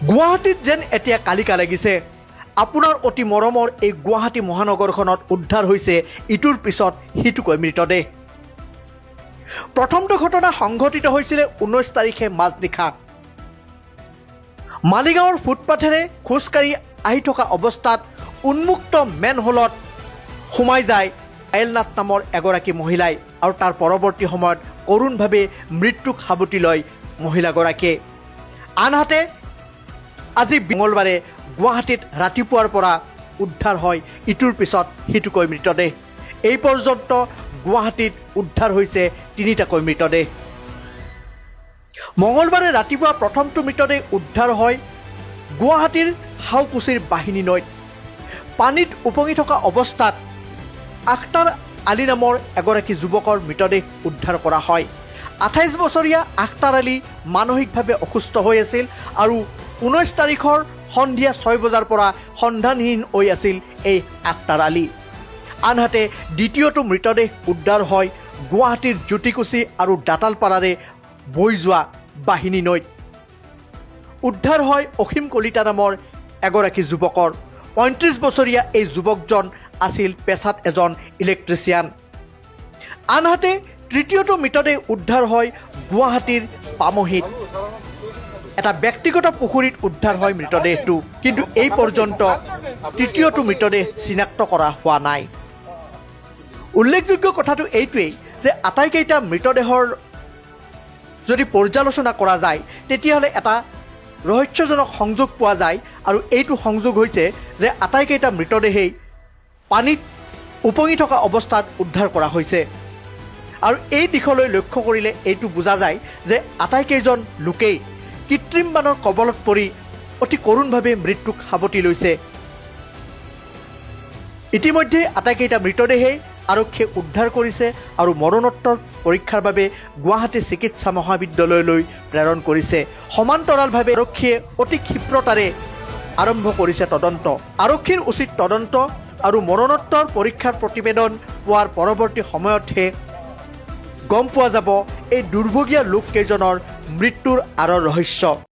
গুৱাহাটীত যেন এতিয়া কালিকা লাগিছে। আপোনাৰ অতি মৰমৰ এই গুৱাহাটী মহানগৰখনত উদ্ধাৰ হৈছে ইটোৰ পিছত সিটোকৈ মৃতদেহ। প্ৰথমটো ঘটনা সংঘটিত হৈছিলে 19 তাৰিখে মাজনিশা। মালিগাঁৱৰ ফুটপাথেৰে খোজকাঢ়ি আহি থকা অৱস্থাত উন্মুক্ত মেনহোলত সোমাই যায় আয়েলনাথ নামৰ এগৰাকী মহিলাই, আৰু তাৰ পৰৱৰ্তী সময়ত কৰুণভাৱে মৃত্যুক সাবটি লয় মহিলাগৰাকীয়ে। আনহাতে আজি মঙলবাৰে গুৱাহাটীত ৰাতিপুৱাৰ পৰা উদ্ধাৰ হয় ইটোৰ পিছত সিটোকৈ মৃতদেহ। এই পৰ্যন্ত গুৱাহাটীত উদ্ধাৰ হৈছে 3টাকৈ মৃতদেহ। মঙলবাৰে ৰাতিপুৱা প্ৰথমটো মৃতদেহ উদ্ধাৰ হয় গুৱাহাটীৰ হাওকুছিৰ বাহিনী নৈত। পানীত উপঙি থকা অৱস্থাত আখতাৰ আলী নামৰ এগৰাকী যুৱকৰ মৃতদেহ উদ্ধাৰ কৰা হয়। 28 বছৰীয়া আখতাৰ আলী মানসিকভাৱে অসুস্থ হৈ আছিল আৰু 19 তাৰিখৰ সন্ধিয়া 6 বজাৰ পৰা সন্ধানহীন হৈ আছিল এই আখতাৰ আলী। আনহাতে দ্বিতীয়টো মৃতদেহ উদ্ধাৰ হয় গুৱাহাটীৰ জ্যোতিকুছি আৰু দাঁতালপাৰাৰে বৈ যোৱা বাহিনী নৈত। উদ্ধাৰ হয় অসীম কলিতা নামৰ এগৰাকী যুৱকৰ। 35 বছৰীয়া এই যুৱকজন আছিল পেছাত এজন ইলেক্ট্ৰিচিয়ান। আনহাতে তৃতীয়টো মৃতদেহ উদ্ধাৰ হয় গুৱাহাটীৰ পামহিত। এটা ব্যক্তিগত পুখুৰীত উদ্ধাৰ হয় মৃতদেহটো, কিন্তু এই পৰ্যন্ত তৃতীয়টো মৃতদেহ চিনাক্ত কৰা হোৱা নাই। উল্লেখযোগ্য কথাটো এইটোৱেই যে আটাইকেইটা মৃতদেহৰ যদি পৰ্যালোচনা কৰা যায় তেতিয়াহ'লে এটা ৰহস্যজনক সংযোগ পোৱা যায়, আৰু এইটো সংযোগ হৈছে যে আটাইকেইটা মৃতদেহেই পানীত উপঙি থকা অৱস্থাত উদ্ধাৰ কৰা হৈছে। আৰু এই দিশলৈ লক্ষ্য কৰিলে এইটো বুজা যায় যে আটাইকেইজন লোকেই কৃত্ৰিম বানৰ কবলত পৰি অতি কৰোণভাৱে মৃত্যুক সাবটি লৈছে। ইতিমধ্যে আটাইকেইটা মৃতদেহেই আৰক্ষীয়ে উদ্ধাৰ কৰিছে আৰু মৰণোত্তৰ পৰীক্ষাৰ বাবে গুৱাহাটী চিকিৎসা মহাবিদ্যালয়লৈ প্ৰেৰণ কৰিছে। সমান্তৰালভাৱে আৰক্ষীয়ে অতি ক্ষিপ্ৰতাৰে আৰম্ভ কৰিছে তদন্ত। আৰক্ষীৰ উচিত তদন্ত আৰু মৰণোত্তৰ পৰীক্ষাৰ প্ৰতিবেদন পোৱাৰ পৰৱৰ্তী সময়তহে গম পোৱা যাব এই দুৰ্ভগীয়া লোককেইজনৰ মৃত্যুৰ আঁৰৰ ৰহস্য।